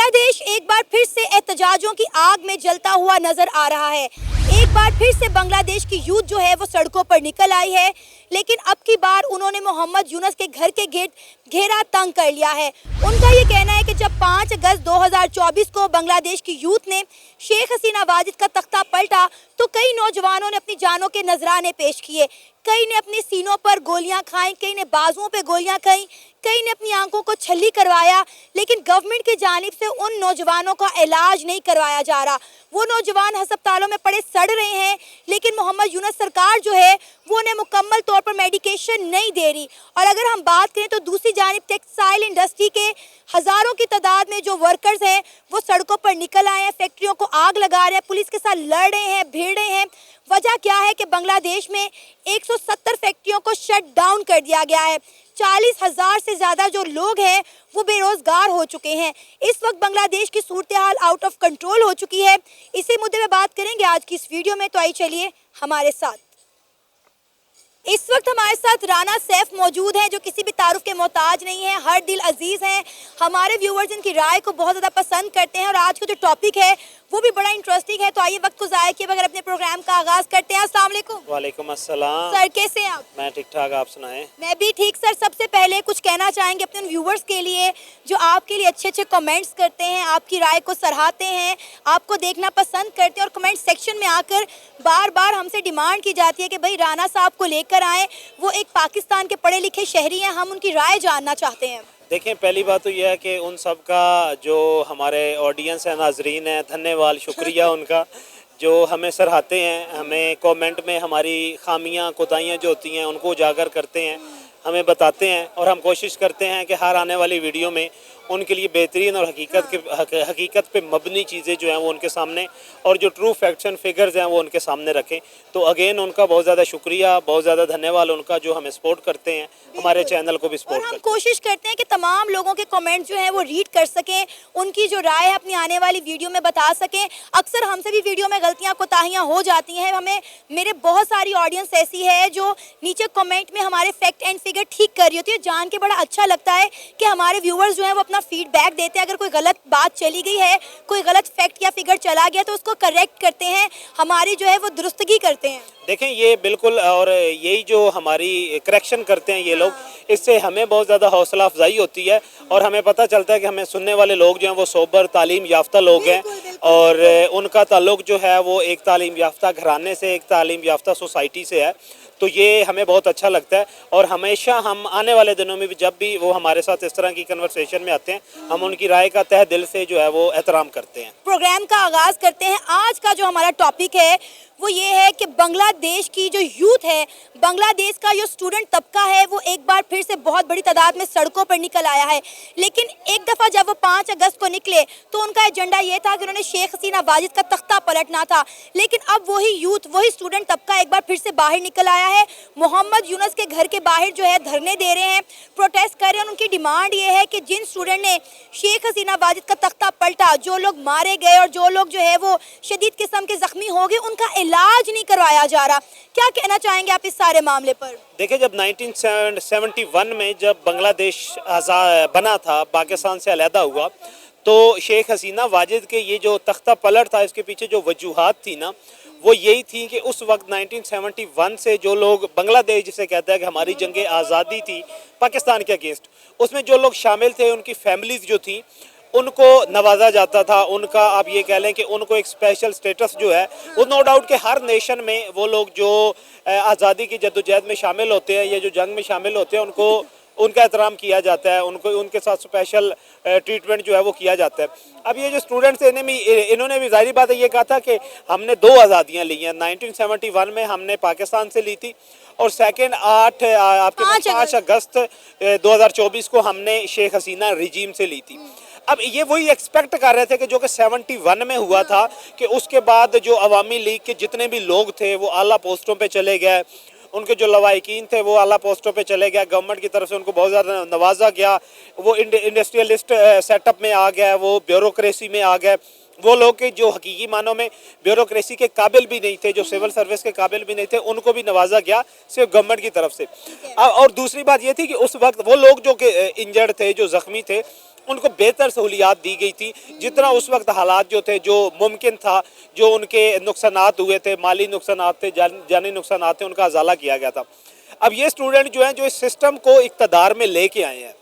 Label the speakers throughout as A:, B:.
A: बांग्लादेश एक बार फिर से एहतजाजों की आग में जलता हुआ नजर आ रहा है। एक बार फिर से बांग्लादेश की यूथ जो है वो सड़कों पर निकल आई है, लेकिन अब की बार उन्होंने मोहम्मद यूनुस के घर के गेट घेरा तंग कर लिया है। उनका ये कहना है कि जब 5 अगस्त 2024 को बांग्लादेश की यूथ ने शेख हसीना वाजिद का तख्ता पलटा तो कई नौजवानों ने अपनी जानों के नजराने पेश किए। कई ने अपने सीनों पर गोलियां खाई, कई ने बाजुओं पे गोलियां खाई, कई ने अपनी आंखों को छल्ली करवाया, लेकिन गवर्नमेंट की जानिब से उन नौजवानों का इलाज नहीं करवाया जा रहा। वो नौजवान अस्पतालों में पड़े सड़ रहे हैं, लेकिन मोहम्मद यूनुस सरकार जो है वो उन्हें मुकम्मल तौर पर मेडिकेशन नहीं दे रही। और अगर हम बात करें तो दूसरी जानिब टेक्सटाइल इंडस्ट्री के हज़ारों की तादाद में जो वर्कर्स हैं वो सड़कों पर निकल आए हैं, फैक्ट्रियों को आग लगा रहे हैं, पुलिस के साथ लड़ रहे हैं, भिड़ रहे हैं। वजह क्या है कि बांग्लादेश में 170 फैक्ट्रियों को शट डाउन कर दिया गया है। 40,000 से ज़्यादा जो लोग हैं वो बेरोज़गार हो चुके हैं। इस वक्त बांग्लादेश की सूरत हाल आउट ऑफ कंट्रोल हो चुकी है। इसी मुद्दे पे बात करेंगे आज की इस वीडियो में, तो आइए चलिए हमारे साथ। इस वक्त हमारे साथ राना सैफ मौजूद हैं, जो किसी भी तारुफ के मोहताज नहीं है, हर दिल अजीज़ हैं। हमारे व्यूवर्स इनकी राय को बहुत ज़्यादा पसंद करते हैं और आज का जो टॉपिक है वो भी बड़ा इंटरेस्टिंग है। तो आइए वक्त को ज़ाया किए बगैर अपने प्रोग्राम का आगाज़ करते हैं। अस्सलाम वालेकुम।
B: वालेकुम अस्सलाम।
A: सर कैसे हैं आप?
B: मैं ठीक ठाक, आप सुनाएं।
A: मैं भी ठीक। सर सबसे पहले कुछ कहना चाहेंगे अपने व्यूवर्स के लिए जो आपके लिए अच्छे अच्छे कमेंट्स करते हैं, आपकी राय को सराहते हैं, आपको देखना पसंद करते हैं और कमेंट सेक्शन में आकर बार बार हमसे डिमांड की जाती है कि भाई राना साहब को लेकर आएँ, वो एक पाकिस्तान के पढ़े लिखे शहरी हैं, हम उनकी राय जानना चाहते हैं।
B: देखें, पहली बात तो यह है कि उन सब का जो हमारे ऑडियंस है, नाजरीन है, धन्यवाद, शुक्रिया उनका जो हमें सराहते हैं, हमें कमेंट में हमारी खामियां कोताहियां जो होती हैं उनको उजागर करते हैं, हमें बताते हैं और हम कोशिश करते हैं कि हर आने वाली वीडियो में उनके लिए बेहतरीन और हकीकत पे मबनी चीज़ें जो हैं वो उनके सामने और जो ट्रू फैक्ट्स एंड फिगर्स हैं वो उनके सामने रखें। तो अगेन उनका बहुत ज़्यादा शुक्रिया, बहुत ज़्यादा धन्यवाद उनका जो हमें सपोर्ट करते हैं, हमारे चैनल को भी सपोर्ट करते हैं।
A: हम कोशिश करते हैं कि तमाम लोगों के कमेंट जो हैं वो रीड कर सकें, उनकी जो राय है अपनी आने वाली वीडियो में बता सकें। अक्सर हमसे भी वीडियो में गलतियाँ कोताहियाँ हो जाती हैं। हमें मेरे बहुत सारी ऑडियंस ऐसी है जो नीचे कमेंट में हमारे फैक्ट एंड फिगर ठीक कर रही होती है। जान के बड़ा अच्छा लगता है कि हमारे व्यूवर्स जो हैं वो अपना फीडबैक देते हैं। अगर कोई गलत बात चली गई है, कोई गलत फैक्ट या फिगर चला गया तो उसको करेक्ट करते हैं, हमारी जो है वो दुरुस्तगी करते हैं।
B: देखें ये बिल्कुल, और यही जो हमारी करेक्शन करते हैं ये लोग, इससे हमें बहुत ज़्यादा हौसला अफजाई होती है और हमें पता चलता है कि हमें सुनने वाले लोग जो हैं वो सोबर तालीम याफ्ता लोग हैं और उनका ताल्लुक़ जो है वो एक तालीम याफ्ता घराने से, एक तालीम याफ्ता सोसाइटी से है। तो ये हमें बहुत अच्छा लगता है और हमेशा हम आने वाले दिनों में भी जब भी वो हमारे साथ इस तरह की कन्वर्सेशन में आते हैं, हम उनकी राय का तहे दिल से जो है वो एहतराम करते हैं।
A: प्रोग्राम का आगाज़ करते हैं। आज का जो हमारा टॉपिक है वो ये है कि बांग्लादेश की जो यूथ है, बांग्लादेश का जो स्टूडेंट तबका है वो एक बार फिर से बहुत बड़ी तादाद में सड़कों पर निकल आया है। लेकिन एक दफ़ा जब वो 5 अगस्त को निकले तो उनका एजेंडा ये था कि उन्होंने शेख हसीना वाजिद का तख्ता पलटना था। लेकिन अब वही यूथ, वही स्टूडेंट तबका एक बार फिर से बाहर निकल आया है। मोहम्मद यूनुस के घर के बाहर जो है धरने दे रहे हैं, प्रोटेस्ट कर रहे हैं। उनकी डिमांड ये है कि जिन स्टूडेंट ने शेख हसीना वाजिद का तख्ता पलटा, जो लोग मारे गए और जो लोग जो है वो शदीद किस्म के जख्मी हो गए, उनका इलाज नहीं करवाया जा रहा। क्या कहना चाहेंगे आप इस सारे मामले पर?
B: देखिए, जब 1971 में जब बांग्लादेश आज़ाद बना था, पाकिस्तान से अलहदा हुआ, तो शेख हसीना वाजिद के ये जो तख्ता पलट था, इसके पीछे जो वजूहात थी ना, वो यही थी कि उस वक्त 1971 से जो लोग बांग्लादेश जिसे कहता है कि हमारी जंग आज़ादी थी पाकिस्तान के अगेंस्ट, उसमें जो लोग शामिल थे उनकी फैमिलीज़ जो थी उनको नवाजा जाता था। उनका आप ये कह लें कि उनको एक स्पेशल स्टेटस जो है वो नो डाउट के हर नेशन में वो लोग जो आज़ादी की जद्दोजहद में शामिल होते हैं या जो जंग में शामिल होते हैं उनको उनका एहतराम किया जाता है, उनको उनके साथ स्पेशल ट्रीटमेंट जो है वो किया जाता है। अब ये जो स्टूडेंट्स इन्होंने भी जाहिर बात है ये कहा था कि हमने 2 आज़ादियाँ ली हैं। 1971 में हमने पाकिस्तान से ली थी और सेकेंड 5 अगस्त 2024 को हमने शेख हसीना रिजीम से ली थी। अब ये वही एक्सपेक्ट कर रहे थे कि जो कि 71 में हुआ था कि उसके बाद जो अवामी लीग के जितने भी लोग थे वो आला पोस्टों पे चले गए, उनके जो लवाहिकीन थे वो आला पोस्टों पे चले गए, गवर्नमेंट की तरफ से उनको बहुत ज़्यादा नवाजा गया, वो इंडस्ट्रियलिस्ट सेटअप में आ गया, वो ब्यूरोक्रेसी में आ गए। वो लोग के जो हकीकी मानों में ब्यूरोक्रेसी के काबिल भी नहीं थे, जो सिविल सर्विस के काबिल भी नहीं थे, उनको भी नवाजा गया सिर्फ गवर्नमेंट की तरफ से। और दूसरी बात ये थी कि उस वक्त वो लोग जो कि इंजर्ड थे, जो ज़ख्मी थे, उनको बेहतर सहूलियात दी गई थी, जितना उस वक्त हालात जो थे, जो मुमकिन था, जो उनके नुकसानात हुए थे, माली नुकसानात थे, जानी नुकसानात थे, उनका अजाला किया गया था। अब ये स्टूडेंट जो हैं, जो इस सिस्टम को इक़्तिदार में लेके आए हैं,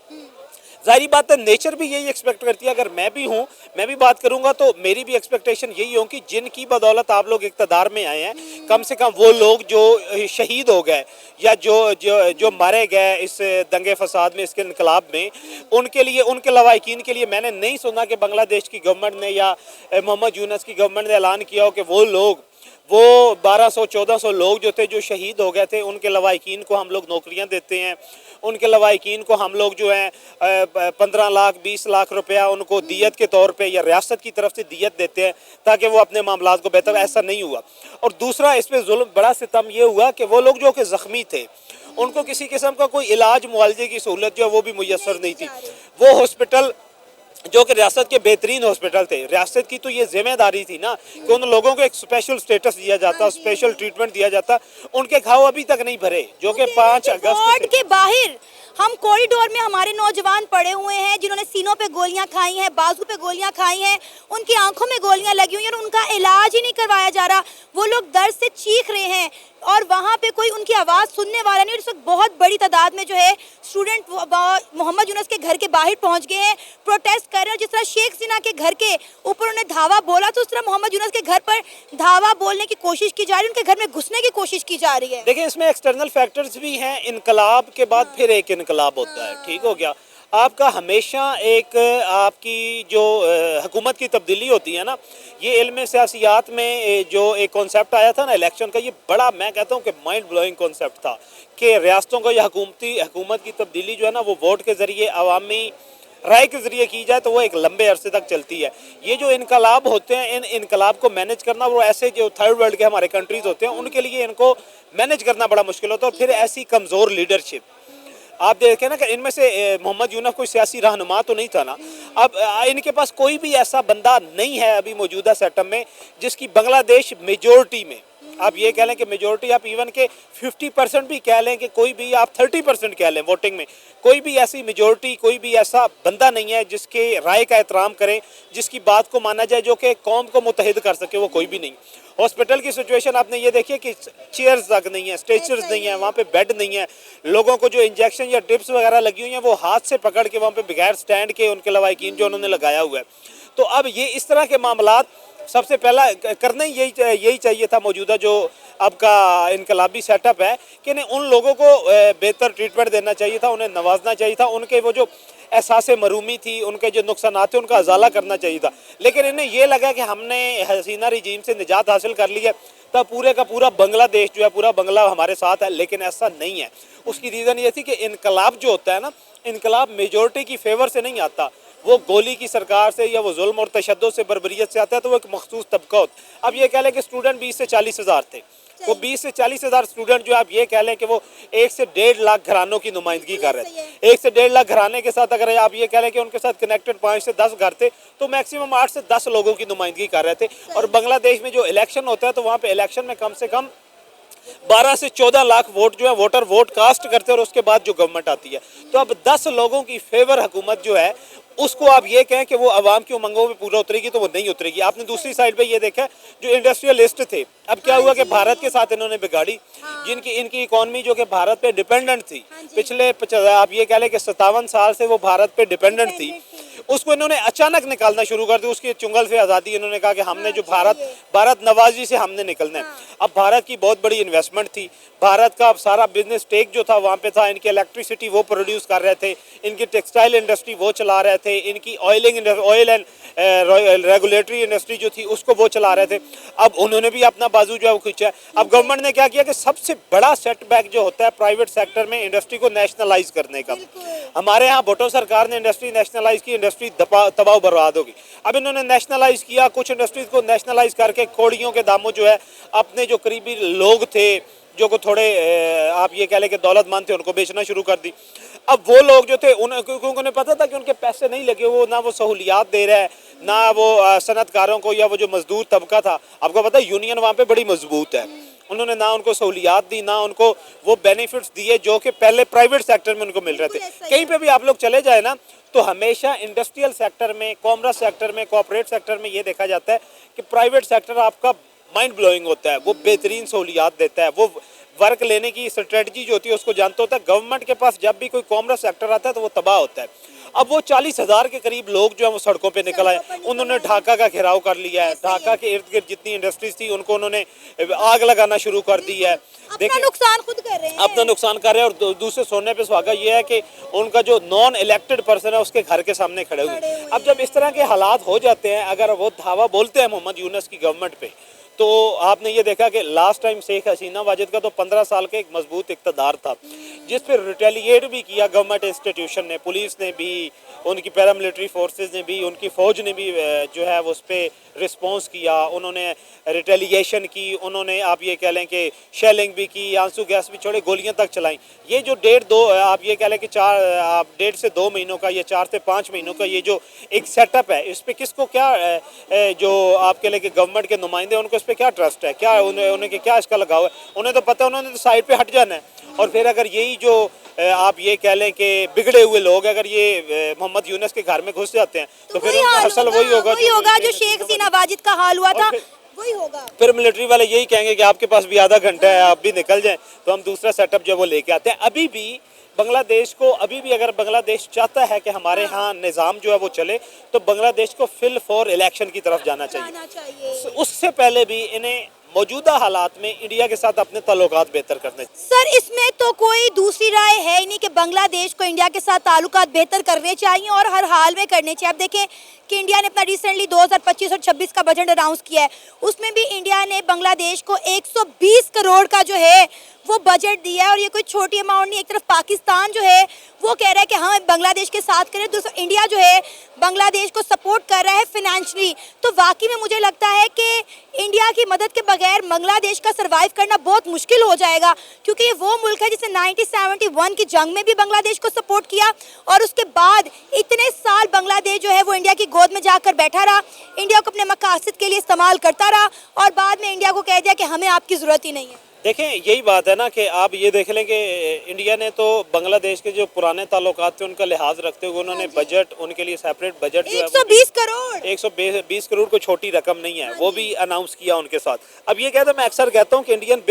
B: जाहिर बात है नेचर भी यही एक्सपेक्ट करती है। अगर मैं भी हूँ, मैं भी बात करूँगा, तो मेरी भी एक्सपेक्टेशन यही हो कि जिनकी बदौलत आप लोग इक़्तिदार में आए हैं, कम से कम वो लोग जो शहीद हो गए या जो जो जो मारे गए इस दंगे फसाद में, इसके इनकलाब में, उनके लिए, उनके लवाहिकीन के लिए मैंने नहीं सुना कि बांग्लादेश की गवर्नमेंट ने या मोहम्मद यूनुस की गवर्नमेंट ने ऐलान किया हो कि वो लोग, वो 1200-1400 लोग जो थे, जो शहीद हो गए थे, उनके लवाहिकीन को हम लोग नौकरियां देते हैं, उनके लवाहिकीन को हम लोग जो है 15 लाख 20 लाख रुपया उनको दियत के तौर पे या रियासत की तरफ से दियत देते हैं ताकि वो अपने मामलात को बेहतर। ऐसा नहीं हुआ। और दूसरा इस पर जुल्म, बड़ा सितम ये हुआ कि वो लोग जो कि ज़ख्मी थे, उनको किसी किस्म का कोई इलाज मुआवजे की सहूलत जो है वो भी मुयसर नहीं थी। वो हॉस्पिटल जो कि रियासत के बेहतरीन हॉस्पिटल थे, रियासत की तो ये जिम्मेदारी थी ना कि उन लोगों को एक स्पेशल स्टेटस दिया जाता, स्पेशल ट्रीटमेंट दिया जाता। उनके घाव अभी तक नहीं भरे, जो कि 5 अगस्त
A: के बाहर हम कॉरिडोर में हमारे नौजवान पड़े हुए हैं जिन्होंने सीनों पे गोलियां खाई हैं, बाजू पे गोलियां खाई हैं, उनकी आंखों में गोलियां लगी हुई हैं और उनका इलाज ही नहीं करवाया जा रहा। वो लोग दर्द से चीख रहे हैं और वहाँ पे कोई उनकी आवाज़ सुनने वाला नहीं। और इस वक्त बहुत बड़ी तादाद में जो है स्टूडेंट मोहम्मद यूनुस के घर के बाहर पहुँच गए हैं, प्रोटेस्ट कर रहे हैं। जिस तरह शेख हसीना के घर के ऊपर उन्होंने धावा बोला, तो उस तरह मोहम्मद यूनुस के घर पर धावा बोलने की कोशिश की जा रही है, उनके घर में घुसने की कोशिश की जा रही है।
B: देखिए, इसमें एक्सटर्नल फैक्टर्स भी हैं। इनकलाब के बाद फिर एक इनकलाब होता है, ठीक हो गया। आपका हमेशा एक आपकी जो हुकूमत की तब्दीली होती है ना, ये इल्म सियासियात में जो एक कॉन्सेप्ट आया था ना इलेक्शन का, ये बड़ा, मैं कहता हूँ कि माइंड ब्लोइंग कॉन्सेप्ट था कि रियासतों का या हुकूमत की तब्दीली जो है ना, वो वोट के ज़रिए, अवामी राय के ज़रिए की जाए तो वो एक लंबे अरसे तक चलती है। ये जो इनकलाब होते हैं, इन इनकलाब को मैनेज करना, वो ऐसे जो थर्ड वर्ल्ड के हमारे कंट्रीज़ होते हैं, उनके लिए इनको मैनेज करना बड़ा मुश्किल होता है। और फिर ऐसी कमज़ोर लीडरशिप आप देखें ना कि इनमें से मोहम्मद यूनुस कोई सियासी रहनुमा तो नहीं था ना। अब इनके पास कोई भी ऐसा बंदा नहीं है अभी मौजूदा सेटअप में जिसकी बांग्लादेश मेजोरिटी में, आप ये कह लें कि मेजोरिटी, आप इवन के 50% भी कह लें, कि कोई भी आप 30% कह लें वोटिंग में, कोई भी ऐसी मेजोरिटी, कोई भी ऐसा बंदा नहीं है जिसके राय का एहतराम करें, जिसकी बात को माना जाए, जो कि कौम को मुत्तहिद कर सके, वो कोई भी नहीं। हॉस्पिटल की सिचुएशन आपने ये देखिए कि चेयर्स तक नहीं है, स्ट्रेचर्स नहीं है, वहाँ पे बेड नहीं है, लोगों को जो इंजेक्शन या ड्रिप्स वगैरह लगी हुई हैं वो हाथ से पकड़ के वहाँ पे बगैर स्टैंड के उनके लवाहिकीन जो उन्होंने लगाया हुआ है। तो अब ये इस तरह के मामलात सबसे पहला करना ही यही चाहिए था। मौजूदा जो आपका इनकलाबी सेटअप है कि उन लोगों को बेहतर ट्रीटमेंट देना चाहिए था, उन्हें नवाजना चाहिए था, उनके वो जो एहसास मरूमी थी, उनके जो नुकसान थे, उनका अजाला करना चाहिए था। लेकिन इन्हें ये लगा कि हमने हसीना रजीम से निजात हासिल कर ली है, तब पूरे का पूरा बांग्लादेश जो है, पूरा बंगला हमारे साथ है। लेकिन ऐसा नहीं है। उसकी रीज़न ये थी कि इनकलाब जो होता है ना, इनकलाब मेजोरिटी की फेवर से नहीं आता, वो गोली की सरकार से या वो जुल्म और तशद्दुद से, बर्बरियत से आता है। तो वो एक मखसूस तबका होता। अब ये कह लें कि स्टूडेंट 20 से 40 हज़ार थे, वो 20 से 40 हज़ार स्टूडेंट जो आप ये कह लें कि वो 1 से 1.5 लाख घरानों की नुमाइंदगी कर रहे थे। 1 से 1.5 लाख घराने के साथ अगर आप ये कह लें कि उनके साथ कनेक्टेड 5 से 10 घर थे, तो मैक्सिमम 8 से 10 लोगों की नुमाइंदगी कर रहे थे। और बांग्लादेश में जो इलेक्शन होता है, तो वहाँ पे इलेक्शन में कम से कम 12 से 14 लाख वोट जो है वोटर वोट कास्ट करते हैं, और उसके बाद जो गवर्नमेंट आती है। तो अब 10 लोगों की फेवर हुकूमत जो है, उसको आप ये कहें कि वो आवाम की उमंगों में पूरा उतरेगी, तो वो नहीं उतरेगी। आपने दूसरी साइड पे ये देखा जो इंडस्ट्रियलिस्ट थे, अब क्या हुआ कि भारत के साथ इन्होंने बिगाड़ी, जिनकी इनकी इकॉनमी जो कि भारत पे डिपेंडेंट थी, पिछले आप ये कह लें कि 57 साल से वो भारत पे डिपेंडेंट थी, उसको इन्होंने अचानक निकालना शुरू कर दिया। उसके चुंगल से आज़ादी इन्होंने कहा कि हमने जो भारत नवाजी से हमने निकलना है। अब भारत की बहुत बड़ी इन्वेस्टमेंट थी, भारत का अब सारा बिजनेस टेक जो था वहाँ पे था, इनकी इलेक्ट्रिसिटी वो प्रोड्यूस कर रहे थे, इनकी टेक्सटाइल इंडस्ट्री वो चला रहे थे, इनकी ऑयल एंड रेगुलेटरी इंडस्ट्री जो थी उसको वो चला रहे थे। अब उन्होंने भी अपना बाजू जो है वो खींचा है। अब गवर्नमेंट ने क्या किया कि सबसे बड़ा सेटबैक जो होता है प्राइवेट सेक्टर में इंडस्ट्री को नेशनलाइज करने का, हमारे यहाँ भुट्टो सरकार ने इंडस्ट्री नेशनलाइज की, इंडस्ट्री तबाह बर्बाद होगी। अब इन्होंने नेशनलाइज किया, कुछ इंडस्ट्रीज को नेशनलाइज करके खोड़ियों के दामों जो है अपने जो करीबी लोग थे, जो को थोड़े आप ये कह लें कि दौलतमंद थे, उनको बेचना शुरू कर दी। अब वो लोग जो थे क्योंकि उन्हें पता था कि उनके पैसे नहीं लगे, वो ना वो सहूलियात दे रहा है, ना वो सनतकारों को या वो जो मजदूर तबका था, आपको पता है यूनियन वहाँ पे बड़ी मजबूत है, उन्होंने ना उनको सहूलियात दी, ना उनको वो बेनिफिट्स दिए जो कि पहले प्राइवेट सेक्टर में उनको मिल रहे थे। कहीं पे भी आप लोग चले जाए ना, तो हमेशा इंडस्ट्रियल सेक्टर में, कॉमर्स सेक्टर में, कॉर्पोरेट सेक्टर में ये देखा जाता है कि प्राइवेट सेक्टर आपका माइंड ब्लोइंग होता है, वो बेहतरीन सहूलियात देता है, वो वर्क लेने की स्ट्रेटजी जो होती है उसको जानता होता है। गवर्नमेंट के पास जब भी कोई कॉमर्स सेक्टर आता है तो वो तबाह होता है। अब वो 40,000 के करीब लोग जो है वो सड़कों पे निकल आए, उन्होंने ढाका का घेराव कर लिया है। ढाका के इर्द गिर्द जितनी इंडस्ट्रीज थी उनको उन्होंने आग लगाना शुरू कर दी है।
A: अपना नुकसान खुद कर रहे हैं,
B: अपना नुकसान कर रहे हैं। और दूसरे सोने पे सुहागा ये है कि उनका जो नॉन इलेक्टेड पर्सन है उसके घर के सामने खड़े हुए। अब जब इस तरह के हालात हो जाते हैं, अगर वो धावा बोलते हैं मोहम्मद यूनुस की गवर्नमेंट पे, तो आपने ये देखा कि लास्ट टाइम शेख हसीना वाजिद का तो 15 साल का एक मजबूत इक़्तिदार था, जिस पर रिटेलिएट भी किया गवर्नमेंट इंस्टीट्यूशन ने, पुलिस ने भी, उनकी पैरामिलिट्री फोर्सेस ने भी, उनकी फ़ौज ने भी जो है वो उस पर रिस्पॉन्स किया। उन्होंने रिटेलिएशन की, उन्होंने आप ये कह लें कि शेलिंग भी की, आंसू गैस भी छोड़े, गोलियां तक चलाई। ये जो आप ये कह लें कि 1.5 से 2 महीनों का, या 4 से 5 महीनों का ये जो एक सेटअप है, इस पर किसको क्या जो आप कह लें कि गवर्नमेंट के नुमाइंदे उनको इस पर क्या ट्रस्ट है, क्या उन्हें क्या इसका लगाव है? उन्हें तो पता है, उन्होंने तो साइड पे हट जाना है। और फिर अगर यही जो आप ये कह लें कि बिगड़े हुए लोग अगर ये मोहम्मद यूनुस के घर में घुस जाते हैं तो फिर असल वही होगा
A: जो शेख हसीना वाजिद का हाल हुआ था, वही होगा।
B: फिर मिलिट्री वाले यही कहेंगे कि आपके पास भी आधा घंटा है, आप भी निकल जाएं, तो हम दूसरा सेटअप जो वो लेके आते हैं। अभी भी बांग्लादेश को, अभी भी अगर बांग्लादेश चाहता है कि हमारे यहाँ निज़ाम जो है वो चले, तो बांग्लादेश को फिल फॉर इलेक्शन की तरफ जाना चाहिए। उससे पहले भी इन्हें मौजूदा हालात में इंडिया के साथ अपने ताल्लुकात बेहतर करने।
A: सर, इसमें तो कोई दूसरी राय है ही नहीं कि बांग्लादेश को इंडिया के साथ ताल्लुकात बेहतर करने चाहिए और हर हाल में करने चाहिए। अब देखें कि इंडिया ने अपना रिसेंटली 2025 और 26 का बजट अनाउंस किया है, उसमें भी इंडिया ने बांग्लादेश को 120 करोड़ का जो है वो बजट दिया है। और ये कोई छोटी अमाउंट नहीं। एक तरफ पाकिस्तान जो है वो कह रहा है कि हाँ बांग्लादेश के साथ करें, दूसरा इंडिया जो है बांग्लादेश को सपोर्ट कर रहा है फिनेंशियली। तो वाकई में मुझे लगता है कि इंडिया की मदद के बगैर बांग्लादेश का सर्वाइव करना बहुत मुश्किल हो जाएगा, क्योंकि ये वो मुल्क है जिसने 1971 की जंग में भी बांग्लादेश को सपोर्ट किया और उसके बाद इतने साल बांग्लादेश जो है वो इंडिया की गोद में जाकर बैठा रहा, इंडिया को अपने मकासद के लिए इस्तेमाल करता रहा और बाद में इंडिया को कह दिया कि हमें आपकी ज़रूरत ही नहीं है।
B: देखें, यही बात है ना कि आप ये देख लें कि इंडिया ने तो बांग्लादेश के जो पुराने ताल्लुकात थे उनका लिहाज रखते हुए उन्होंने बजट, उनके लिए सेपरेट बजट जो है
A: 120 करोड़
B: 120 करोड़ को छोटी रकम नहीं है, वो भी अनाउंस किया उनके साथ। अब ये कहते हैं, मैं अक्सर कहता हूँ कि इंडियन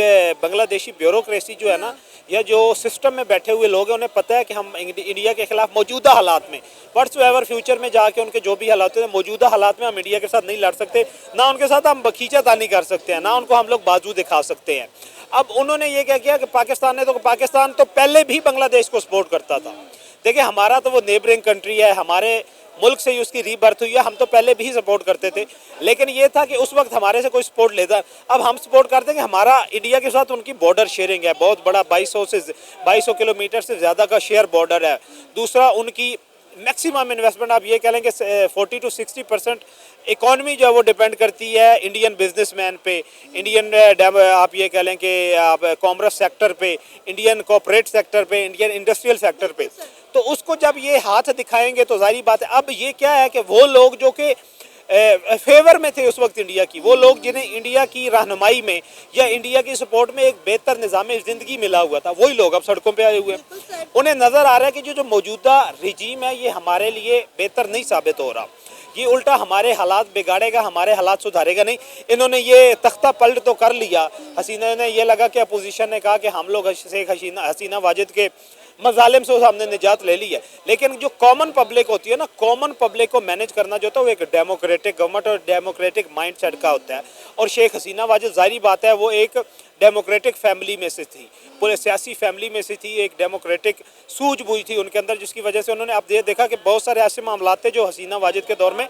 B: बांग्लादेशी ब्यूरोक्रेसी जो है ना, या जो सिस्टम में बैठे हुए लोग हैं, उन्हें पता है कि हम इंडिया के खिलाफ मौजूदा हालात में, वर्ड्स एवर फ्यूचर में जाके उनके जो भी हालात हैं, मौजूदा हालात में हम इंडिया के साथ नहीं लड़ सकते, ना उनके साथ हम खींचातानी कर सकते हैं, ना उनको हम लोग बाजू दिखा सकते हैं। अब उन्होंने ये क्या किया कि पाकिस्तान तो पहले भी बांग्लादेश को सपोर्ट करता था। देखिए, हमारा तो वो नेबरिंग कंट्री है, हमारे मुल्क से ही उसकी रीबर्थ हुई है, हम तो पहले भी सपोर्ट करते थे। लेकिन ये था कि उस वक्त हमारे से कोई सपोर्ट लेता, अब हम सपोर्ट करते हैं कि हमारा इंडिया के साथ उनकी बॉर्डर शेयरिंग है, बहुत बड़ा 2200 किलोमीटर से ज़्यादा का शेयर बॉर्डर है। दूसरा, उनकी मैक्सिमम इन्वेस्टमेंट आप ये कह लें कि 40 to 60% इकॉनमी जो है वो डिपेंड करती है इंडियन बिजनेसमैन पे, इंडियन आप ये कह लें कि आप कॉमर्स सेक्टर पे, इंडियन कॉर्पोरेट सेक्टर पे, इंडियन इंडस्ट्रियल सेक्टर पे। तो उसको जब ये हाथ दिखाएंगे तो जाहिर बात है, अब ये क्या है कि वो लोग जो कि फेवर में थे उस वक्त इंडिया की, वो लोग जिन्हें इंडिया की रहनुमाई में या इंडिया की सपोर्ट में एक बेहतर निज़ाम ज़िंदगी मिला हुआ था, वही लोग अब सड़कों पे आए हुए हैं। उन्हें नज़र आ रहा है कि जो मौजूदा रिजीम है ये हमारे लिए बेहतर नहीं साबित हो रहा, ये उल्टा हमारे हालात बिगाड़ेगा, हमारे हालात सुधारेगा नहीं। इन्होंने ये तख्ता पलट तो कर लिया, हसीना ने ये लगा कि अपोजिशन ने कहा कि हम लोग शेख हसीना वाजिद के मजालिम से हमने निजात ले ली है, लेकिन जो कॉमन पब्लिक होती है ना, कॉमन पब्लिक को मैनेज करना जो होता है वो एक डेमोक्रेटिक गवर्नमेंट और डेमोक्रेटिक माइंड सेट का होता है। और शेख हसीना वाजिद जाहिर बात है वो एक डेमोक्रेटिक फैमिली में से थी, पूरे सियासी फैमिली में से थी, एक डेमोक्रेटिक सूझबूझ थी उनके अंदर, जिसकी वजह से उन्होंने अब ये देखा कि बहुत सारे ऐसे मामला थे जो हसीना वाजिद के दौर में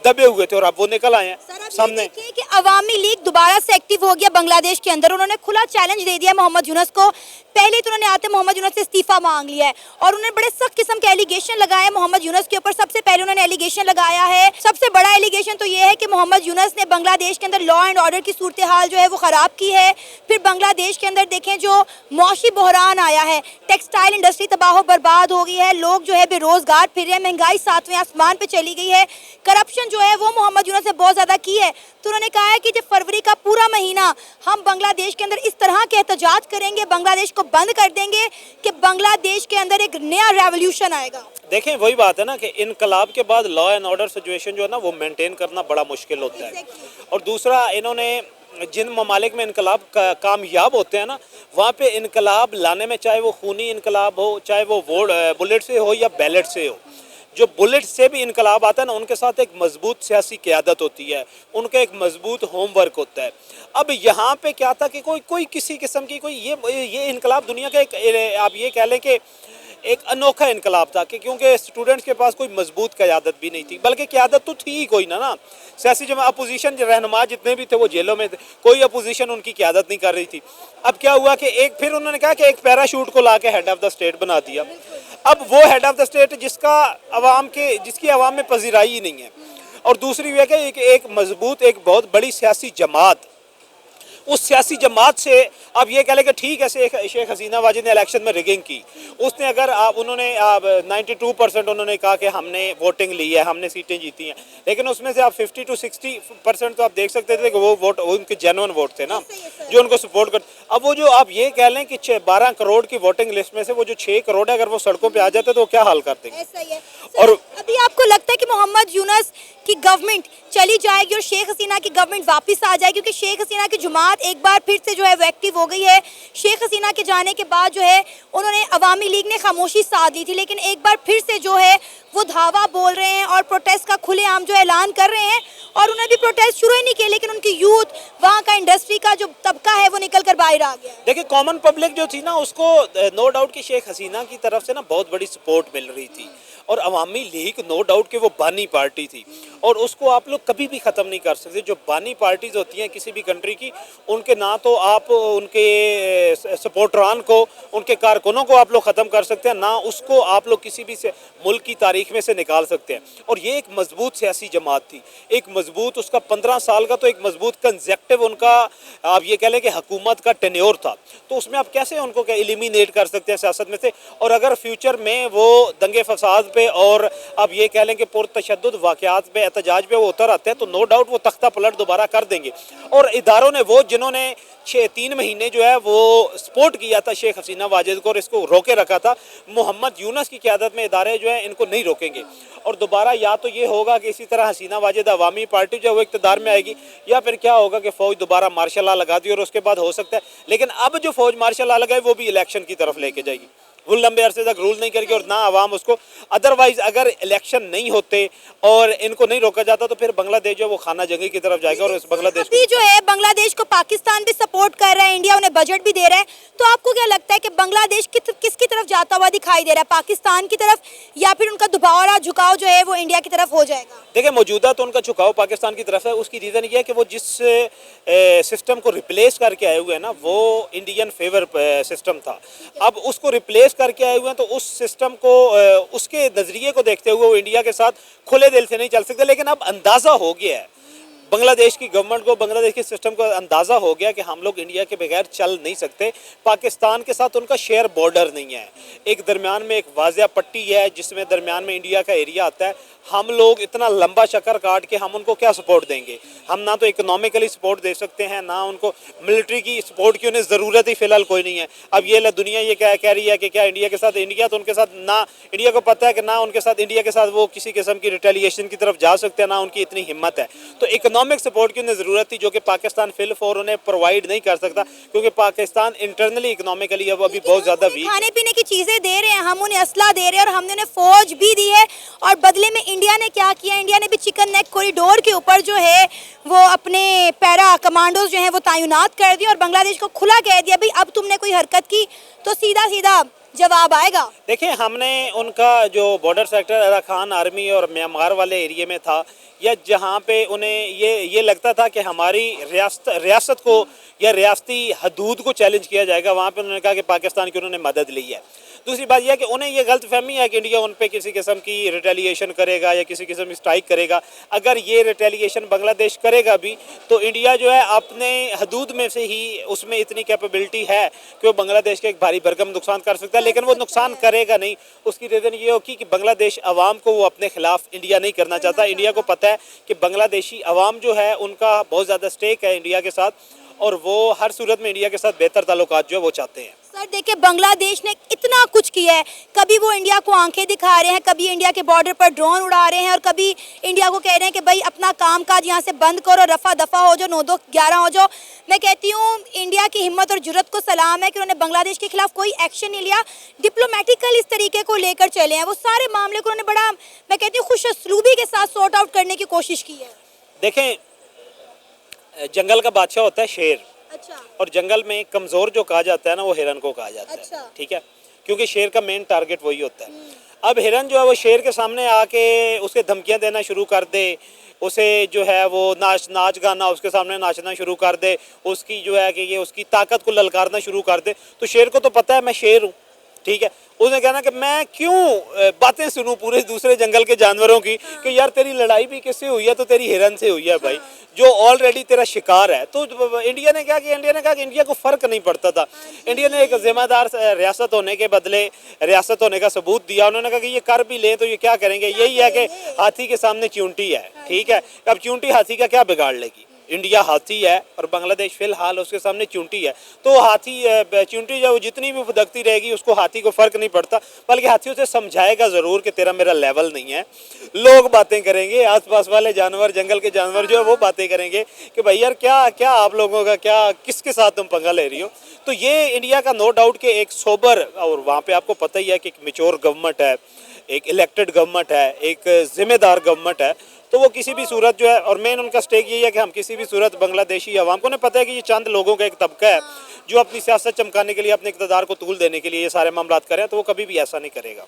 B: दबे हुए थे और अब वो निकल आए हैं सामने।
A: कि अवामी लीग दोबारा से एक्टिव हो गया बांग्लादेश के अंदर, उन्होंने खुला चैलेंज दे दिया मोहम्मद यूनुस को। पहले तो उन्होंने आते मोहम्मद यूनुस से इस्तीफा मांग लिया है और उन्होंने बड़े सख्त किस्म के एलिगेशन लगाए मोहम्मद यूनुस के ऊपर। सबसे पहले उन्होंने एलिगेशन लगाया है, सबसे बड़ा एलिगेशन तो ये है कि मोहम्मद यूनुस ने बांग्लादेश के अंदर लॉ एंड ऑर्डर की सूरत हाल जो है वो ख़राब की है। फिर बांग्लादेश के अंदर देखें जो मौशी बहरान आया है, टेक्सटाइल इंडस्ट्री तबाह बर्बाद हो गई है, लोग जो है बेरोजगार फिर रहे हैं, महंगाई 7वें आसमान पे चली गई है, करप्शन जो है वो मोहम्मद यूनुस ने बहुत ज़्यादा की है। तो उन्होंने कहा है कि जब फरवरी का पूरा महीना हम बांग्लादेश के अंदर इस तरह के एहतजाज करेंगे, बांग्लादेश को बंद कर देंगे कि बांग्लादेश के अंदर एक नया रेवोल्यूशन आएगा।
B: देखें वही बात है ना कि इनकलाब के बाद लॉ एंड ऑर्डर सिचुएशन जो है ना वो मेंटेन करना बड़ा मुश्किल होता है। और दूसरा, इन्होंने जिन ममालिक में इनकलाब कामयाब होते हैं ना, वहाँ पे इनकलाब लाने में, चाहे वो खूनी इनकलाब हो, चाहे वो बुलेट से हो या बैलेट से हो, जो बुलेट से भी इनकलाब आता है ना, उनके साथ एक मजबूत सियासी क़यादत होती है, उनका एक मजबूत होमवर्क होता है। अब यहाँ पे क्या था कि कोई किसी किस्म की कोई ये इनकलाब दुनिया का एक, आप ये कह लें कि एक अनोखा इनकलाब था कि क्योंकि स्टूडेंट्स के पास कोई मजबूत क़यादत भी नहीं थी, बल्कि क़यादत तो थी ही कोई ना सियासी जमा अपोजिशन रहनुमा जितने भी थे वो जेलों में थे, कोई अपोजिशन उनकी क़यादत नहीं कर रही थी। अब क्या हुआ कि फिर उन्होंने कहा कि एक पैराशूट को ला के हेड ऑफ़ द स्टेट बना दिया। अब वो हेड ऑफ़ द स्टेट जिसकी आवाम में पजीराई ही नहीं है। और दूसरी ये कि एक मजबूत, एक बहुत बड़ी सियासी जमात, उस सियासी जमात से आप ये कह लें कि ठीक है शेख हसीना वाजिद ने इलेक्शन में रिगिंग की, उसने अगर उन्होंने 92% उन्होंने कहा कि हमने वोटिंग ली है, हमने सीटें जीती हैं, लेकिन उसमें से आप 50 to 60% तो आप देख सकते थे कि वो वोट उनके जेन्युइन वोट थे ना, जो उनको सपोर्ट कर। अब वो जो आप ये कह लें कि 12 करोड़ की वोटिंग लिस्ट में से वो जो 6 करोड़ है, अगर वो सड़कों पर आ जाते तो वो क्या हाल कर देंगे।
A: ऐसा ही है।
B: और
A: अभी आपको लगता है कि मोहम्मद यूनुस की गवर्नमेंट चली जाएगी और शेख हसीना की गवर्नमेंट वापस आ जाएगी, क्योंकि शेख हसीना की जमात एक बार फिर से जो है वो एक्टिव हो गई है। शेख हसीना के जाने के बाद जो है उन्होंने अवामी लीग ने खामोशी साध ली थी, लेकिन एक बार फिर से जो है वो धावा बोल रहे हैं और प्रोटेस्ट का खुलेआम जो ऐलान कर रहे हैं। और उन्हें भी प्रोटेस्ट शुरू ही नहीं किए, लेकिन उनकी यूथ, वहाँ का इंडस्ट्री का जो तबका है वो निकल कर बाहर आ गया।
B: देखिए कॉमन पब्लिक जो थी ना, उसको नो डाउट कि शेख हसीना की तरफ से ना बहुत बड़ी सपोर्ट मिल रही थी, और अवामी लीग नो डाउट कि वो बानी पार्टी थी, और उसको आप लोग कभी भी ख़त्म नहीं कर सकते। जो बानी पार्टीज़ होती हैं किसी भी कंट्री की, उनके ना तो आप उनके सपोर्टरान को, उनके कारकुनों को आप लोग ख़त्म कर सकते हैं, ना उसको आप लोग किसी भी मुल्क की तारीख में से निकाल सकते हैं। और ये एक मजबूत सियासी जमात थी, एक मजबूत, उसका 15 साल का तो एक मजबूत कंजेक्टिव उनका, आप ये कह लें कि हुकूमत का टेन्योर था। तो उसमें आप कैसे उनको क्या एलिमिनेट कर सकते हैं सियासत में से। और अगर फ्यूचर में वो दंगे फसाद पे और आप ये कह लें कि पुरतशद्दुद वाक़यात पे, एहतजाज पे वो उतर आते हैं, तो नो डाउट वो तख्ता पलट दोबारा कर देंगे। और इदारों ने, वो जिन्होंने 3 महीने जो है वो सपोर्ट किया था शेख हसीना वाजिद को और इसको रोके रखा था, मोहम्मद यूनुस की क़यादत में इदारे जो हैं इनको नहीं रोकेंगे। और दोबारा या तो ये होगा कि इसी तरह हसीना वाजिद अवामी पार्टी जो है वो इक़्तिदार में आएगी, या फिर क्या होगा कि फ़ौज दोबारा मार्शल लॉ लगा दी और उसके बाद हो सकता है। लेकिन अब जो फ़ौज मार्शल लॉ लगाए वो भी इलेक्शन की तरफ लेके जाएगी, वो लंबे अरसे तक रूल नहीं करेगी, और ना आवाम उसको। अदरवाइज अगर इलेक्शन नहीं होते और इनको नहीं रोका जाता तो फिर बांग्लादेश जो वो खाना जंगी की तरफ जाएगा। और उस बांग्लादेश
A: अभी जो है बांग्लादेश को पाकिस्तान भी सपोर्ट कर रहा है, इंडिया उन्हें बजट भी दे रहा है, तो आपको क्या लगता है कि बांग्लादेश किसकी तरफ जाता हुआ दिखाई दे रहा है, पाकिस्तान की तरफ, या फिर उनका दोबारा झुकाव जो है वो इंडिया की तरफ हो जाएगा?
B: देखिए मौजूदा तो उनका झुकाव पाकिस्तान की तरफ है। उसकी रीज़न ये है कि वो जिस सिस्टम को रिप्लेस करके आए हुए हैं ना, वो इंडियन फेवर सिस्टम था। अब उसको रिप्लेस करके आए हुए हैं, तो उस सिस्टम को, उसके नज़रिए को देखते हुए वो इंडिया के साथ खुले दिल से नहीं चल सकते। लेकिन अब अंदाज़ा हो गया है बांग्लादेश की गवर्नमेंट को, बांग्लादेश के सिस्टम को अंदाज़ा हो गया कि हम लोग इंडिया के बगैर चल नहीं सकते। पाकिस्तान के साथ उनका शेयर बॉर्डर नहीं है, एक दरमियान में एक वाज़िया पट्टी है जिसमें दरमियान में इंडिया का एरिया आता है। हम लोग इतना लंबा चक्कर काट के हम उनको क्या सपोर्ट देंगे? हम ना तो इकोनॉमिकली सपोर्ट दे सकते हैं, ना उनको मिलिट्री की सपोर्ट की उन्हें ज़रूरत ही फ़िलहाल कोई नहीं है। अब ये दुनिया ये क्या कह रही है कि क्या इंडिया के साथ, इंडिया तो उनके साथ ना, इंडिया को पता है कि ना उनके साथ, इंडिया के साथ वो किसी किस्म की रिटेलिएशन की तरफ जा सकते हैं, ना उनकी इतनी हिम्मत है। तो इकोनॉमिक सपोर्ट की उन्हें ज़रूरत थी, जो कि पाकिस्तान फिलफौर उन्हें प्रोवाइड नहीं कर सकता, क्योंकि पाकिस्तान इंटरनली इकोनॉमिकली अब अभी बहुत ज़्यादा वीक।
A: खाने पीने की चीज़ें दे रहे हैं, हम उन्हें असला दे रहे हैं और हमने उन्हें फ़ौज भी दी है। और बदले में इंडिया ने क्या किया, इंडिया ने भी चिकन नेक कॉरिडोर के ऊपर जो है वो अपने पैरा कमांडोज जो हैं वो तैनात कर दिया और बांग्लादेश को खुला कह दिया, भाई अब तुमने कोई हरकत की तो सीधा सीधा जवाब आएगा।
B: देखिए हमने उनका जो बॉर्डर सेक्टर अराकान आर्मी और म्यांमार वाले एरिया में था, या जहाँ पे उन्हें ये लगता था कि हमारी रियासत को या रियासती हदूद को चैलेंज किया जाएगा, वहाँ पे उन्होंने कहा कि पाकिस्तान की उन्होंने मदद ली है। दूसरी बात यह है कि उन्हें ये गलत फहमी है कि इंडिया उन पे किसी किस्म की रिटेलिएशन करेगा या किसी किस्म की स्ट्राइक करेगा। अगर ये रिटेलिएशन बांग्लादेश करेगा भी तो इंडिया जो है अपने हदूद में से ही, उसमें इतनी कैपेबिलिटी है कि वो बांग्लादेश के एक भारी भरकम नुकसान कर सकता है, लेकिन वो नुकसान करेगा नहीं। उसकी रीज़न ये होगी कि बांग्लादेश अवाम को वो अपने खिलाफ इंडिया नहीं करना चाहता। इंडिया को पता है कि बांग्लादेशी अवाम जो है उनका बहुत ज़्यादा स्टेक है इंडिया के साथ, और वो हर सूरत में इंडिया के साथ बेहतर ताल्लुकात जो है वो चाहते हैं।
A: पर देखिए बांग्लादेश ने इतना कुछ किया है, कभी वो इंडिया को आंखें दिखा रहे हैं, कभी इंडिया के बॉर्डर पर ड्रोन उड़ा रहे हैं और कभी इंडिया को कह रहे हैं कि भाई अपना कामकाज यहाँ से बंद करो, रफा दफा हो जाओ, 9-2-11 हो जाओ। मैं कहती हूँ इंडिया की हिम्मत और जुर्रत को सलाम है कि उन्होंने बांग्लादेश के खिलाफ कोई एक्शन नहीं लिया, डिप्लोमेटिकल इस तरीके को लेकर चले हैं। वो सारे मामले को उन्होंने बड़ा, मैं कहती हूँ, खुश असलूबी के साथ सॉर्ट आउट करने की कोशिश की है।
B: देखें, जंगल का बादशाह होता है शेर,
A: अच्छा
B: और जंगल में कमज़ोर जो कहा जाता है ना वो हिरन को कहा जाता
A: अच्छा।
B: है, ठीक है, क्योंकि शेर का मेन टारगेट वही होता है। अब हिरन जो है वो शेर के सामने आके उसे धमकियां देना शुरू कर दे, उसे जो है वो नाच गाना उसके सामने नाचना शुरू कर दे, उसकी जो है कि ये उसकी ताकत को ललकारना शुरू कर दे, तो शेर को तो पता है मैं शेर हूँ, ठीक है। उसने कहना कि मैं क्यों बातें सुनूं पूरे दूसरे जंगल के जानवरों की कि यार तेरी लड़ाई भी किससे हुई है, तो तेरी हिरन से हुई है भाई, जो ऑलरेडी तेरा शिकार है। तो इंडिया ने क्या किया, इंडिया ने कहा कि इंडिया को फ़र्क नहीं पड़ता था। इंडिया ने एक जिम्मेदार रियासत होने के बदले रियासत होने का सबूत दिया। उन्होंने कहा कि ये कर भी लें तो ये क्या करेंगे, यही है कि हाथी के सामने चूंटी है, ठीक है। अब चूंटी हाथी का क्या बिगाड़ लेगी, इंडिया हाथी है और बांग्लादेश फिलहाल उसके सामने चूंटी है, तो हाथी चूंटी जो जितनी भी फुदकती रहेगी उसको हाथी को फ़र्क नहीं पड़ता, बल्कि हाथियों से समझाएगा ज़रूर कि तेरा मेरा लेवल नहीं है। लोग बातें करेंगे, आसपास वाले जानवर, जंगल के जानवर जो है वो बातें करेंगे कि भाई यार क्या क्या आप लोगों का क्या, किसके साथ तुम पंगा ले रही हो। तो ये इंडिया का नो डाउट कि एक सोबर, और वहाँ पर आपको पता ही है कि एक मैच्योर गवर्नमेंट है, एक इलेक्टेड गवर्नमेंट है, एक जिम्मेदार गवर्नमेंट है, तो वो किसी भी सूरत जो है, और मेन उनका स्टेक यही है कि हम किसी भी सूरत बांग्लादेशी अवाम को, उन्हें पता है कि ये चंद लोगों का एक तबका है जो अपनी सियासत चमकाने के लिए, अपने इक़्तिदार को तूल देने के लिए ये सारे मामलात करें, तो वो कभी भी ऐसा नहीं करेगा।